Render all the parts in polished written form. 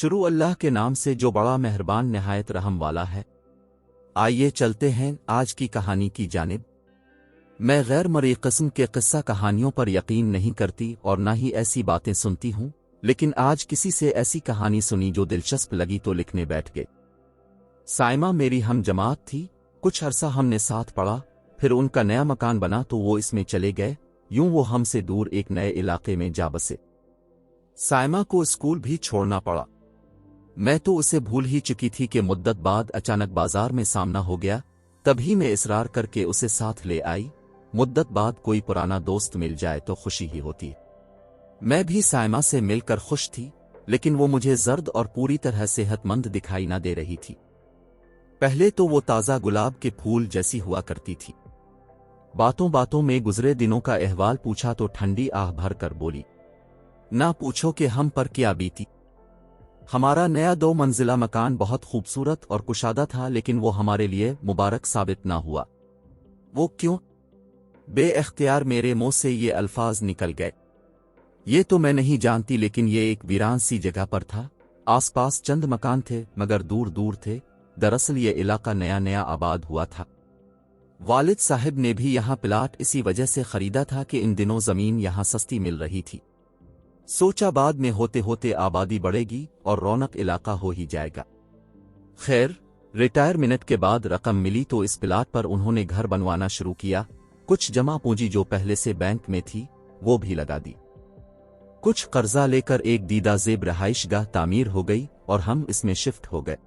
शुरू अल्लाह के नाम से जो बड़ा मेहरबान निहायत रहम वाला है। आइए चलते हैं आज की कहानी की जानिब। मैं गैर मरी किस्म के किस्सा कहानियों पर यकीन नहीं करती और ना ही ऐसी बातें सुनती हूँ, लेकिन आज किसी से ऐसी कहानी सुनी जो दिलचस्प लगी तो लिखने बैठ गए। साइमा मेरी हम जमात थी, कुछ अरसा हमने साथ पढ़ा, फिर उनका नया मकान बना तो वो इसमें चले गए। यूं वो हमसे दूर एक नए इलाके में जा बसे। साइमा को स्कूल भी छोड़ना पड़ा। मैं तो उसे भूल ही चुकी थी कि मुद्दत बाद अचानक बाजार में सामना हो गया। तभी मैं इसरार करके उसे साथ ले आई। मुद्दत बाद कोई पुराना दोस्त मिल जाए तो खुशी ही होती। मैं भी साइमा से मिलकर खुश थी, लेकिन वो मुझे जर्द और पूरी तरह सेहतमंद दिखाई ना दे रही थी। पहले तो वो ताज़ा गुलाब के फूल जैसी हुआ करती थी। बातों बातों में गुजरे दिनों का अहवाल पूछा तो ठंडी आह भर कर बोली, ना पूछो कि हम पर क्या बीती। हमारा नया 2 मंजिला मकान बहुत खूबसूरत और कुशादा था, लेकिन वो हमारे लिए मुबारक साबित ना हुआ। वो क्यों? बे-इख्तियार मेरे मुंह से ये अल्फाज निकल गए। ये तो मैं नहीं जानती, लेकिन ये एक वीरान सी जगह पर था। आसपास चंद मकान थे मगर दूर दूर थे। दरअसल ये इलाका नया नया आबाद हुआ था। वालिद साहब ने भी यहाँ प्लाट इसी वजह से खरीदा था कि इन दिनों जमीन यहाँ सस्ती मिल रही थी। सोचा बाद में होते होते आबादी बढ़ेगी और रौनक इलाका हो ही जाएगा। खैर, रिटायरमेंट के बाद रकम मिली तो इस प्लाट पर उन्होंने घर बनवाना शुरू किया। कुछ जमा पूंजी जो पहले से बैंक में थी वो भी लगा दी। कुछ कर्जा लेकर एक दीदा जेब रहाइशगाह तामीर हो गई और हम इसमें शिफ्ट हो गए।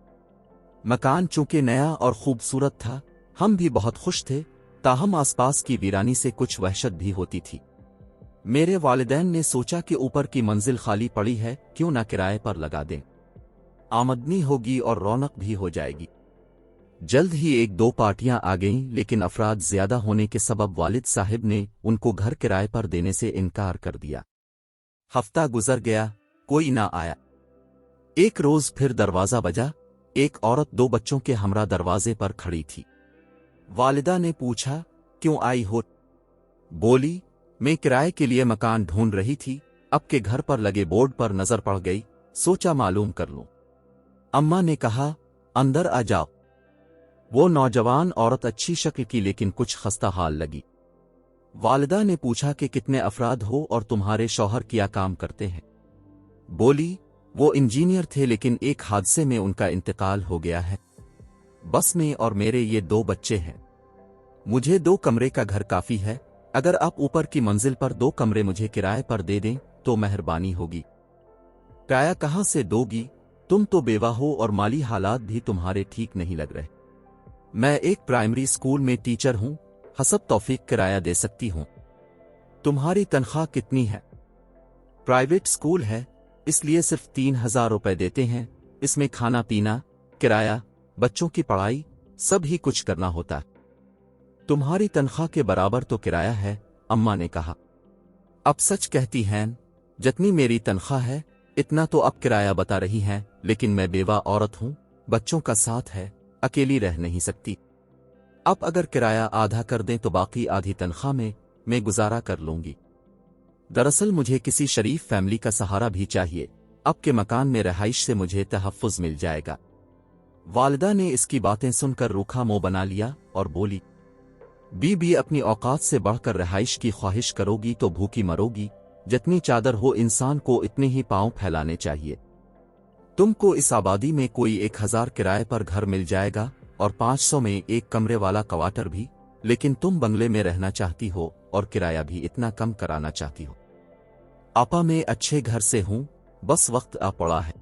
मकान चूंकि नया और खूबसूरत था, हम भी बहुत खुश थे। ताहम आसपास की वीरानी से कुछ वहशत भी होती थी। मेरे वालिदैन ने सोचा कि ऊपर की मंजिल खाली पड़ी है, क्यों ना किराए पर लगा दें। आमदनी होगी और रौनक भी हो जाएगी। जल्द ही 1-2 पार्टियां आ गईं, लेकिन अफराद ज्यादा होने के सबब वालिद साहिब ने उनको घर किराए पर देने से इनकार कर दिया। हफ्ता गुजर गया, कोई ना आया। एक रोज फिर दरवाजा बजा। एक औरत 2 बच्चों के हमरा दरवाजे पर खड़ी थी। वालिदा ने पूछा, क्यों आई हो? बोली, मैं किराए के लिए मकान ढूंढ रही थी, अब के घर पर लगे बोर्ड पर नजर पड़ गई, सोचा मालूम कर लूं। अम्मा ने कहा, अंदर आ जाओ। वो नौजवान औरत अच्छी शक्ल की लेकिन कुछ खस्ता हाल लगी। वालिदा ने पूछा कि कितने अफराद हो और तुम्हारे शौहर क्या काम करते हैं? बोली, वो इंजीनियर थे लेकिन एक हादसे में उनका इंतकाल हो गया है। बस में और मेरे ये 2 बच्चे हैं। मुझे 2 कमरे का घर काफी है। अगर आप ऊपर की मंजिल पर 2 कमरे मुझे किराए पर दे दें तो मेहरबानी होगी। किराया कहाँ से दोगी? तुम तो बेवा हो और माली हालात भी तुम्हारे ठीक नहीं लग रहे। मैं एक प्राइमरी स्कूल में टीचर हूँ, हसब तौफीक किराया दे सकती हूँ। तुम्हारी तनख्वाह कितनी है? प्राइवेट स्कूल है, इसलिए सिर्फ 3000 रुपए देते हैं। इसमें खाना पीना, किराया, बच्चों की पढ़ाई सब ही कुछ करना होता है। तुम्हारी तनख्वाह के बराबर तो किराया है, अम्मा ने कहा। अब सच कहती हैं, जितनी मेरी तनख्वाह है इतना तो अब किराया बता रही हैं, लेकिन मैं बेवा औरत हूं, बच्चों का साथ है, अकेली रह नहीं सकती। अब अगर किराया आधा कर दें तो बाकी आधी तनख्वाह में मैं गुजारा कर लूंगी। दरअसल मुझे किसी शरीफ फैमिली का सहारा भी चाहिए। अब के मकान में रहाइश से मुझे तहफ्फुज मिल जाएगा। वालिदा ने इसकी बातें सुनकर रूखा मुंह बना लिया और बोली, बीबी अपनी औकात से बढ़कर रहाइश की ख्वाहिश करोगी तो भूखी मरोगी। जितनी चादर हो इंसान को इतने ही पांव फैलाने चाहिए। तुमको इस आबादी में कोई 1000 किराए पर घर मिल जाएगा और 500 में 1 कमरे वाला क्वार्टर भी, लेकिन तुम बंगले में रहना चाहती हो और किराया भी इतना कम कराना चाहती हो। आपा मैं अच्छे घर से हूं, बस वक्त आ पड़ा है।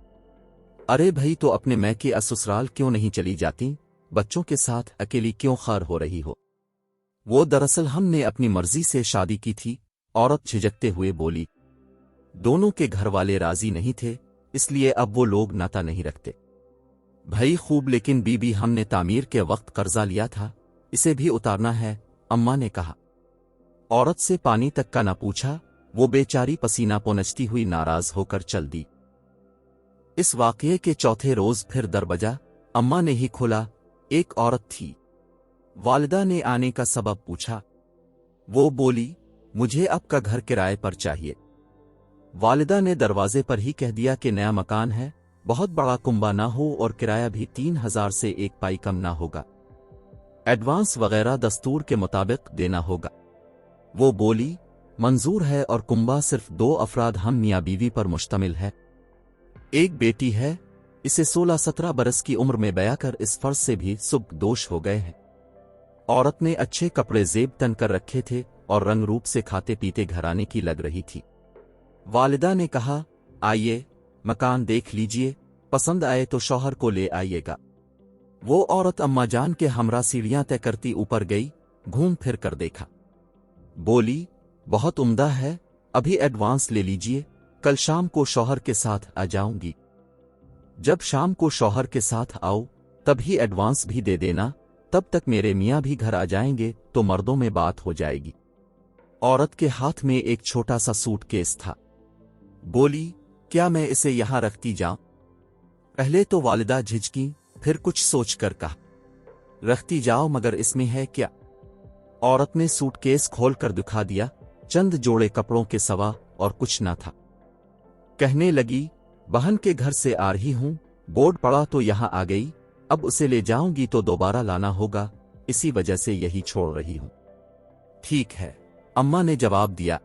अरे भाई, तो अपने मैके ससुराल क्यों नहीं चली जाती? बच्चों के साथ अकेली क्यों खार हो रही हो? वो दरअसल हमने अपनी मर्जी से शादी की थी, औरत झिझकते हुए बोली। दोनों के घर वाले राजी नहीं थे, इसलिए अब वो लोग नाता नहीं रखते। भाई खूब, लेकिन बीबी हमने तामीर के वक्त कर्जा लिया था, इसे भी उतारना है, अम्मा ने कहा। औरत से पानी तक का न पूछा, वो बेचारी पसीना पोंछती हुई नाराज होकर चल दी। इस वाकये के चौथे रोज फिर दर बजा। अम्मा ने ही खोला। एक औरत थी। वालिदा ने आने का सबब पूछा। वो बोली, मुझे अब का घर किराए पर चाहिए। वालिदा ने दरवाजे पर ही कह दिया कि नया मकान है, बहुत बड़ा कुंबा ना हो और किराया भी 3000 से 1 पाई कम ना होगा। एडवांस वगैरह दस्तूर के मुताबिक देना होगा। वो बोली, मंजूर है, और कुंबा सिर्फ 2 अफराद हम मियाँ बीवी पर मुश्तमिल है। एक बेटी है, इसे 16-17 बरस की उम्र में बया कर इस फर्ज से भी सुबकदोश हो गए हैं। औरत ने अच्छे कपड़े जेब तन कर रखे थे और रंग रूप से खाते पीते घराने की लग रही थी। वालिदा ने कहा, आइए मकान देख लीजिए, पसंद आए तो शौहर को ले आइएगा। वो औरत अम्मा जान के हमरा सीढ़ियां तय करती ऊपर गई, घूम फिर कर देखा। बोली, बहुत उम्दा है, अभी एडवांस ले लीजिए, कल शाम को शौहर के साथ आ जाऊंगी। जब शाम को शौहर के साथ आओ तभी एडवांस भी दे देना, तब तक मेरे मियाँ भी घर आ जाएंगे तो मर्दों में बात हो जाएगी। औरत के हाथ में एक छोटा सा सूटकेस था। बोली, क्या मैं इसे यहां रखती जाऊं? पहले तो वालिदा झिझकी, फिर कुछ सोचकर कहा, रखती जाओ, मगर इसमें है क्या? औरत ने सूटकेस खोलकर दिखा दिया। चंद जोड़े कपड़ों के सवा और कुछ न था। कहने लगी, बहन के घर से आ रही हूं, बोर्ड पड़ा तो यहां आ गई, अब उसे ले जाऊंगी तो दोबारा लाना होगा, इसी वजह से यही छोड़ रही हूं। ठीक है, अम्मा ने जवाब दिया।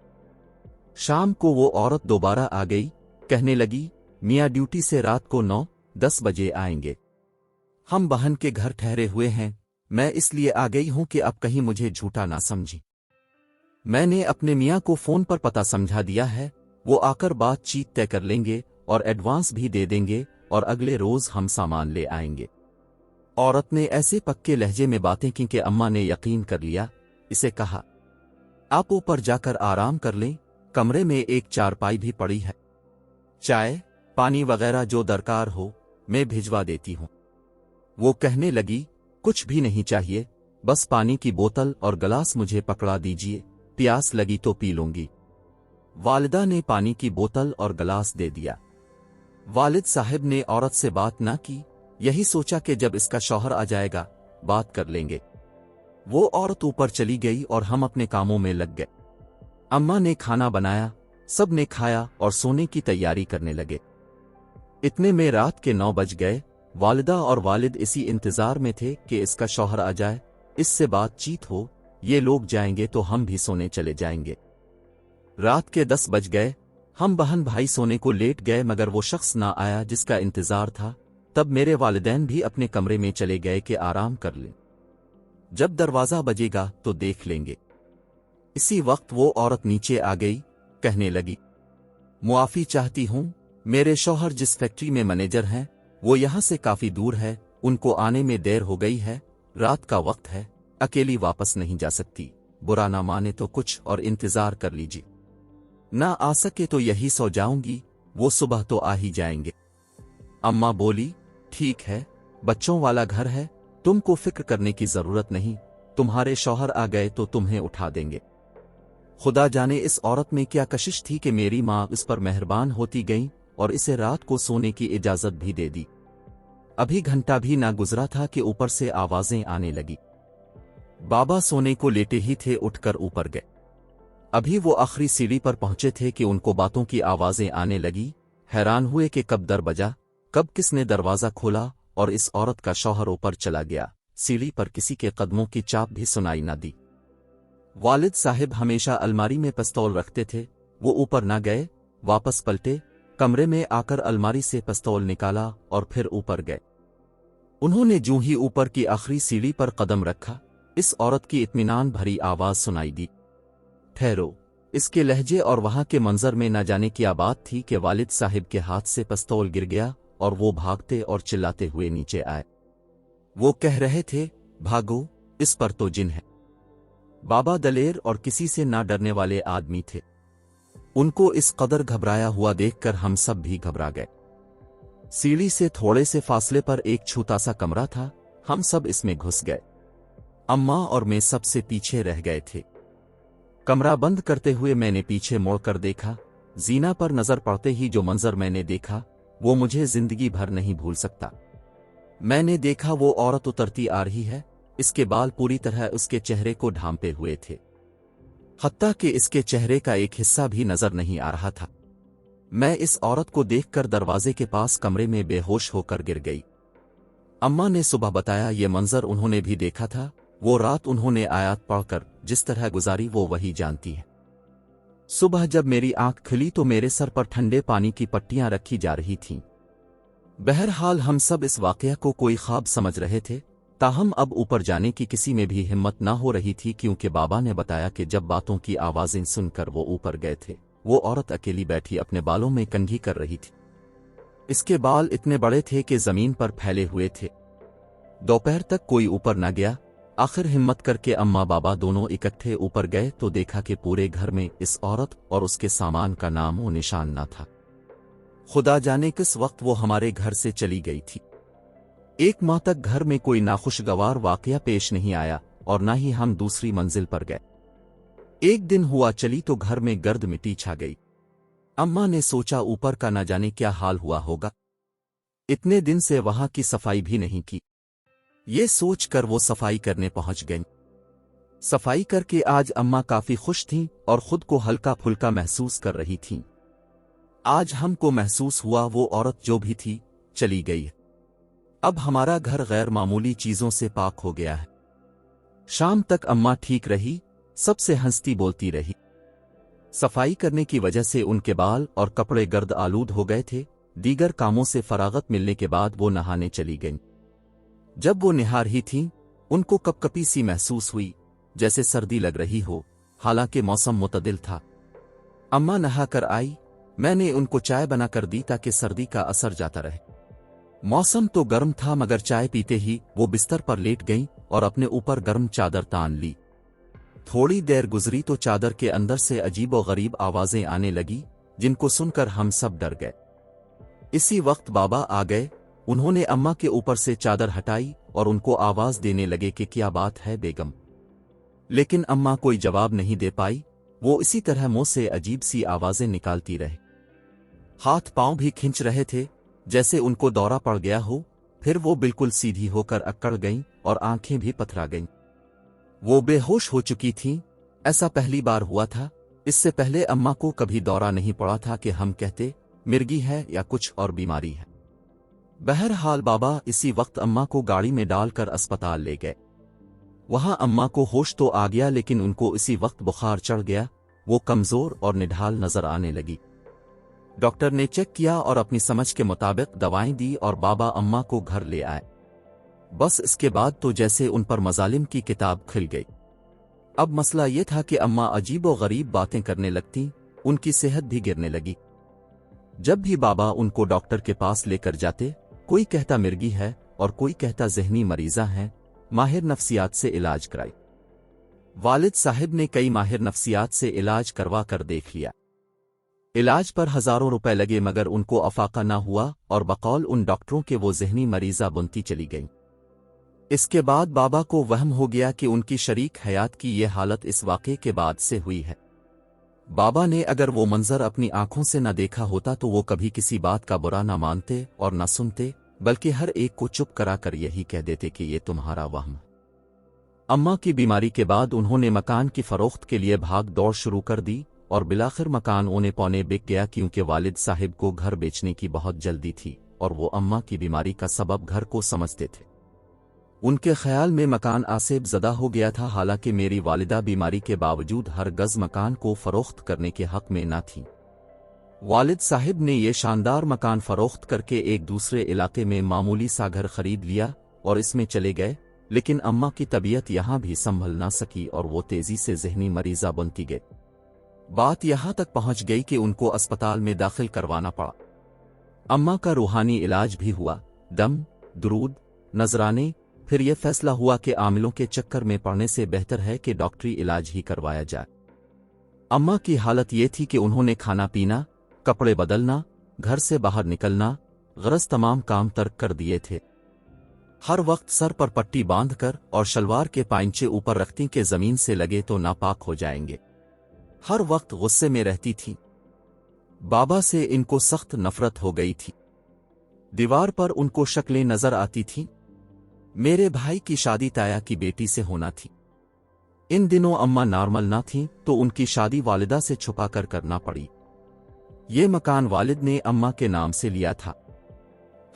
शाम को वो औरत दोबारा आ गई, कहने लगी, मियाँ ड्यूटी से रात को 9-10 बजे आएंगे। हम बहन के घर ठहरे हुए हैं, मैं इसलिए आ गई हूं कि अब कहीं मुझे झूठा ना समझी। मैंने अपने मियाँ को फोन पर पता समझा दिया है, वो आकर बातचीत तय कर लेंगे और एडवांस भी दे देंगे और अगले रोज हम सामान ले आएंगे। औरत ने ऐसे पक्के लहजे में बातें की कि अम्मा ने यकीन कर लिया। इसे कहा, आप ऊपर जाकर आराम कर लें, कमरे में एक चारपाई भी पड़ी है, चाय पानी वगैरह जो दरकार हो मैं भिजवा देती हूं। वो कहने लगी, कुछ भी नहीं चाहिए, बस पानी की बोतल और गिलास मुझे पकड़ा दीजिए, प्यास लगी तो पी लूंगी। वालिदा ने पानी की बोतल और गिलास दे दिया। वालिद साहब ने औरत से बात ना की, यही सोचा कि जब इसका शौहर आ जाएगा बात कर लेंगे। वो औरत ऊपर चली गई और हम अपने कामों में लग गए। अम्मा ने खाना बनाया, सब ने खाया और सोने की तैयारी करने लगे। इतने में रात के 9 बज गए। वालिदा और वालिद इसी इंतजार में थे कि इसका शौहर आ जाए, इससे बातचीत हो, ये लोग जाएंगे तो हम भी सोने चले जाएंगे। रात के 10 बज गए। हम बहन भाई सोने को लेट गए, मगर वो शख्स ना आया जिसका इंतजार था। तब मेरे वालिदैन भी अपने कमरे में चले गए कि आराम कर लें, जब दरवाजा बजेगा तो देख लेंगे। इसी वक्त वो औरत नीचे आ गई, कहने लगी, मुआफी चाहती हूं, मेरे शौहर जिस फैक्ट्री में मैनेजर हैं वो यहां से काफी दूर है, उनको आने में देर हो गई है, रात का वक्त है, अकेली वापस नहीं जा सकती, बुरा ना माने तो कुछ और इंतजार कर लीजिए, ना आ सके तो यही सो जाऊंगी, वो सुबह तो आ ही जाएंगे। अम्मा बोली, ठीक है, बच्चों वाला घर है, तुमको फिक्र करने की जरूरत नहीं, तुम्हारे शौहर आ गए तो तुम्हें उठा देंगे। खुदा जाने इस औरत में क्या कशिश थी कि मेरी माँ इस पर मेहरबान होती गई और इसे रात को सोने की इजाजत भी दे दी। अभी घंटा भी ना गुजरा था कि ऊपर से आवाजें आने लगी। बाबा सोने को लेटे ही थे, उठकर ऊपर गए। अभी वो आखिरी सीढ़ी पर पहुंचे थे कि उनको बातों की आवाजें आने लगी। हैरान हुए कि कब दर बजा, कब किसने दरवाजा खोला और इस औरत का शौहर ऊपर चला गया। सीढ़ी पर किसी के कदमों की चाप भी सुनाई न दी। वालिद साहिब हमेशा अलमारी में पिस्तौल रखते थे, वो ऊपर न गए, वापस पलटे, कमरे में आकर अलमारी से पिस्तौल निकाला और फिर ऊपर गए। उन्होंने जूं ही ऊपर की आखिरी सीढ़ी पर कदम रखा, इस औरत की इत्मीनान भरी आवाज सुनाई दी, ठहरो। इसके लहजे और वहां के मंजर में न जाने क्या बात थी कि वालिद साहिब के हाथ से पिस्तौल गिर गया और वो भागते और चिल्लाते हुए नीचे आए। वो कह रहे थे, भागो, इस पर तो जिन है। बाबा दलेर और किसी से ना डरने वाले आदमी थे। उनको इस कदर घबराया हुआ देखकर हम सब भी घबरा गए। सीढ़ी से थोड़े से फासले पर एक छोटा सा कमरा था, हम सब इसमें घुस गए। अम्मा और मैं सबसे पीछे रह गए थे। कमरा बंद करते हुए मैंने पीछे मुड़कर देखा। जीना पर नजर पड़ते ही जो मंजर मैंने देखा वो मुझे जिंदगी भर नहीं भूल सकता। मैंने देखा वो औरत उतरती आ रही है, इसके बाल पूरी तरह उसके चेहरे को ढांपे हुए थे, हत्ता कि इसके चेहरे का एक हिस्सा भी नजर नहीं आ रहा था। मैं इस औरत को देखकर दरवाजे के पास कमरे में बेहोश होकर गिर गई। अम्मा ने सुबह बताया ये मंजर उन्होंने भी देखा था। वो रात उन्होंने आयत पढ़कर जिस तरह गुजारी वो वही जानती है। सुबह जब मेरी आंख खुली तो मेरे सर पर ठंडे पानी की पट्टियां रखी जा रही थीं। बहरहाल हम सब इस वाकया को कोई ख्वाब समझ रहे थे, ताहम अब ऊपर जाने की किसी में भी हिम्मत ना हो रही थी, क्योंकि बाबा ने बताया कि जब बातों की आवाजें सुनकर वो ऊपर गए थे, वो औरत अकेली बैठी अपने बालों में कंघी कर रही थी। इसके बाल इतने बड़े थे कि जमीन पर फैले हुए थे। दोपहर तक कोई ऊपर न गया। आखिर हिम्मत करके अम्मा बाबा दोनों इकट्ठे ऊपर गए तो देखा कि पूरे घर में इस औरत और उसके सामान का नाम व निशान न था। खुदा जाने किस वक्त वो हमारे घर से चली गई थी। 1 माह तक घर में कोई नाखुशगवार वाकया पेश नहीं आया और न ही हम दूसरी मंजिल पर गए। एक दिन हुआ चली तो घर में गर्द मिट्टी छा गई। अम्मा ने सोचा ऊपर का न जाने क्या हाल हुआ होगा, इतने दिन से वहां की सफाई भी नहीं की। ये सोचकर वो सफाई करने पहुंच गईं। सफाई करके आज अम्मा काफी खुश थीं और खुद को हल्का फुल्का महसूस कर रही थीं। आज हमको महसूस हुआ वो औरत जो भी थी चली गई। अब हमारा घर गैर मामूली चीजों से पाक हो गया है। शाम तक अम्मा ठीक रही, सबसे हंसती बोलती रही। सफाई करने की वजह से उनके बाल और कपड़े गर्द आलूद हो गए थे। दीगर कामों से फरागत मिलने के बाद वो नहाने चली गईं। जब वो नहा रही थीं, उनको कपकपी सी महसूस हुई, जैसे सर्दी लग रही हो, हालांकि मौसम मुतदिल था। अम्मा नहा कर आई। मैंने उनको चाय बनाकर दी ताकि सर्दी का असर जाता रहे। मौसम तो गर्म था मगर चाय पीते ही वो बिस्तर पर लेट गईं और अपने ऊपर गर्म चादर तान ली। थोड़ी देर गुजरी तो चादर के अंदर से अजीब व गरीब आवाजें आने लगी, जिनको सुनकर हम सब डर गए। इसी वक्त बाबा आ गए। उन्होंने अम्मा के ऊपर से चादर हटाई और उनको आवाज देने लगे कि क्या बात है बेगम। लेकिन अम्मा कोई जवाब नहीं दे पाई। वो इसी तरह मुंह से अजीब सी आवाजें निकालती रहे। हाथ पांव भी खींच रहे थे, जैसे उनको दौरा पड़ गया हो। फिर वो बिल्कुल सीधी होकर अकड़ गईं और आंखें भी पथरा गईं। वो बेहोश हो चुकी थीं। ऐसा पहली बार हुआ था। इससे पहले अम्मा को कभी दौरा नहीं पड़ा था कि हम कहते मिर्गी है या कुछ और बीमारी है। बहरहाल बाबा इसी वक्त अम्मा को गाड़ी में डालकर अस्पताल ले गए। वहां अम्मा को होश तो आ गया, लेकिन उनको इसी वक्त बुखार चढ़ गया। वो कमजोर और निढाल नजर आने लगी। डॉक्टर ने चेक किया और अपनी समझ के मुताबिक दवाएं दी और बाबा अम्मा को घर ले आए। बस इसके बाद तो जैसे उन पर मजालिम की किताब खुल गई। अब मसला ये था कि अम्मा अजीब व गरीब बातें करने लगती, उनकी सेहत भी गिरने लगी। जब भी बाबा उनको डॉक्टर के पास लेकर जाते, कोई कहता मिर्गी है और कोई कहता ज़हनी मरीजा है, माहिर नफ्सियात से इलाज कराई। वालिद साहिब ने कई माहिर नफ्सियात से इलाज करवा कर देख लिया। इलाज पर हजारों रुपए लगे मगर उनको अफाका ना हुआ और बकौल उन डॉक्टरों के वो ज़हनी मरीजा बनती चली गईं। इसके बाद बाबा को वहम हो गया कि उनकी शरीक हयात की ये हालत इस वाक़े के बाद से हुई है। बाबा ने अगर वो मंजर अपनी आंखों से न देखा होता तो वो कभी किसी बात का बुरा न मानते और न सुनते, बल्कि हर एक को चुप कराकर यही कह देते कि ये तुम्हारा वहम। अम्मा की बीमारी के बाद उन्होंने मकान की फरोख्त के लिए भाग दौड़ शुरू कर दी और बिलाखिर मकान औने पौने बिक गया, क्योंकि वालिद साहिब को घर बेचने की बहुत जल्दी थी और वो अम्मा की बीमारी का सबब घर को समझते थे। उनके ख्याल में मकान आसेब ज़दा हो गया था। हालांकि मेरी वालिदा बीमारी के बावजूद हर गज मकान को फरोख्त करने के हक में न थी। वालिद साहिब ने ये शानदार मकान फरोख्त करके एक दूसरे इलाके में मामूली सा घर खरीद लिया और इसमें चले गए। लेकिन अम्मा की तबीयत यहाँ भी संभल ना सकी और वो तेजी से ज़हनी मरीजा बनती गई। बात यहाँ तक पहुँच गई कि उनको अस्पताल में दाखिल करवाना पड़ा। अम्मा का रूहानी इलाज भी हुआ, दम, दुरूद, नजराने। फिर यह फैसला हुआ कि आमिलों के चक्कर में पड़ने से बेहतर है कि डॉक्टरी इलाज ही करवाया जाए। अम्मा की हालत ये थी कि उन्होंने खाना पीना, कपड़े बदलना, घर से बाहर निकलना, गरज तमाम काम तर्क कर दिए थे। हर वक्त सर पर पट्टी बांधकर और शलवार के पाइंचे ऊपर रखती कि जमीन से लगे तो नापाक हो जाएंगे। हर वक्त गुस्से में रहती थी। बाबा से इनको सख्त नफरत हो गई थी। दीवार पर उनको शक्लें नजर आती थीं। मेरे भाई की शादी ताया की बेटी से होना थी। इन दिनों अम्मा नॉर्मल ना थीं तो उनकी शादी वालिदा से छुपाकर करना पड़ी। یہ مکان والد نے اماں کے نام سے لیا تھا۔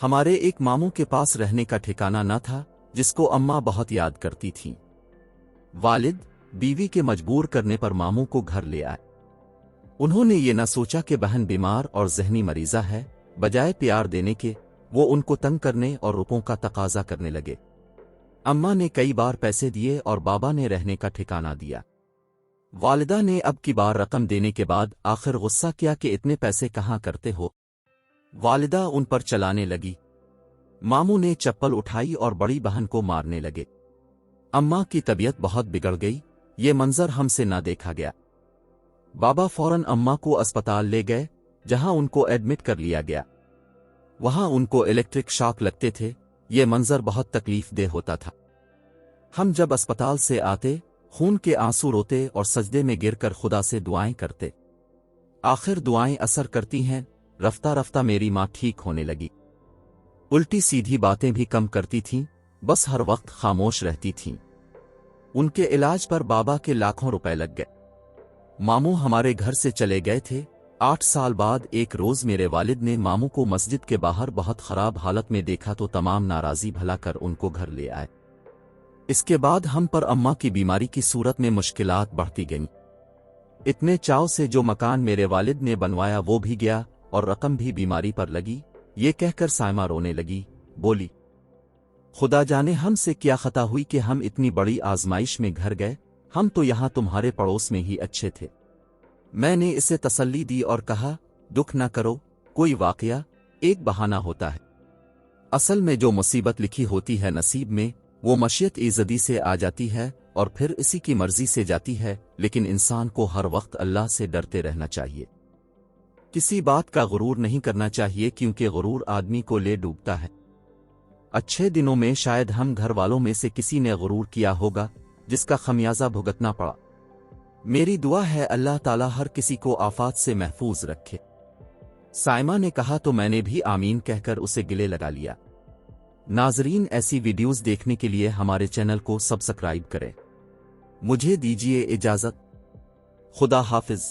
ہمارے ایک ماموں کے پاس رہنے کا ٹھکانہ نہ تھا، جس کو اماں بہت یاد کرتی تھیں۔ والد بیوی کے مجبور کرنے پر ماموں کو گھر لے آئے۔ انہوں نے یہ نہ سوچا کہ بہن بیمار اور ذہنی مریضہ ہے، بجائے پیار دینے کے وہ ان کو تنگ کرنے اور روپوں کا تقاضا کرنے لگے۔ اماں نے کئی بار پیسے دیے اور بابا نے رہنے کا ٹھکانہ دیا۔ والدہ نے اب کی بار رقم دینے کے بعد آخر غصہ کیا کہ اتنے پیسے کہاں کرتے ہو؟ والدہ ان پر چلانے لگی۔ ماموں نے چپل اٹھائی اور بڑی بہن کو مارنے لگے۔ اماں کی طبیعت بہت بگڑ گئی، یہ منظر ہم سے نہ دیکھا گیا۔ بابا فوراً اماں کو اسپتال لے گئے، جہاں ان کو ایڈمٹ کر لیا گیا۔ وہاں ان کو الیکٹرک شاک لگتے تھے، یہ منظر بہت تکلیف دہ ہوتا تھا۔ ہم جب اسپتال سے آتے، خون کے آنسو روتے اور سجدے میں گر کر خدا سے دعائیں کرتے۔ آخر دعائیں اثر کرتی ہیں، رفتہ رفتہ میری ماں ٹھیک ہونے لگی۔ الٹی سیدھی باتیں بھی کم کرتی تھیں، بس ہر وقت خاموش رہتی تھیں۔ ان کے علاج پر بابا کے لاکھوں روپے لگ گئے۔ ماموں ہمارے گھر سے چلے گئے تھے۔ 8 سال بعد ایک روز میرے والد نے ماموں کو مسجد کے باہر بہت خراب حالت میں دیکھا تو تمام ناراضی بھلا کر ان کو گھر لے آئے۔ اس کے بعد ہم پر اماں کی بیماری کی صورت میں مشکلات بڑھتی گئیں۔ اتنے چاؤ سے جو مکان میرے والد نے بنوایا وہ بھی گیا اور رقم بھی بیماری پر لگی۔ یہ کہہ کر سائمہ رونے لگی، بولی، خدا جانے ہم سے کیا خطا ہوئی کہ ہم اتنی بڑی آزمائش میں گھر گئے، ہم تو یہاں تمہارے پڑوس میں ہی اچھے تھے۔ میں نے اسے تسلی دی اور کہا، دکھ نہ کرو، کوئی واقعہ ایک بہانہ ہوتا ہے۔ اصل میں جو مصیبت لکھی ہوتی ہے نصیب میں، وہ مشیت ایزدی سے آ جاتی ہے اور پھر اسی کی مرضی سے جاتی ہے، لیکن انسان کو ہر وقت اللہ سے ڈرتے رہنا چاہیے۔ کسی بات کا غرور نہیں کرنا چاہیے، کیونکہ غرور آدمی کو لے ڈوبتا ہے۔ اچھے دنوں میں شاید ہم گھر والوں میں سے کسی نے غرور کیا ہوگا، جس کا خمیازہ بھگتنا پڑا۔ میری دعا ہے اللہ تعالیٰ ہر کسی کو آفات سے محفوظ رکھے۔ سائمہ نے کہا تو میں نے بھی آمین کہہ کر اسے گلے لگا لیا۔ ناظرین، ایسی ویڈیوز دیکھنے کے لیے ہمارے چینل کو سبسکرائب کریں۔ مجھے دیجیے اجازت، خدا حافظ۔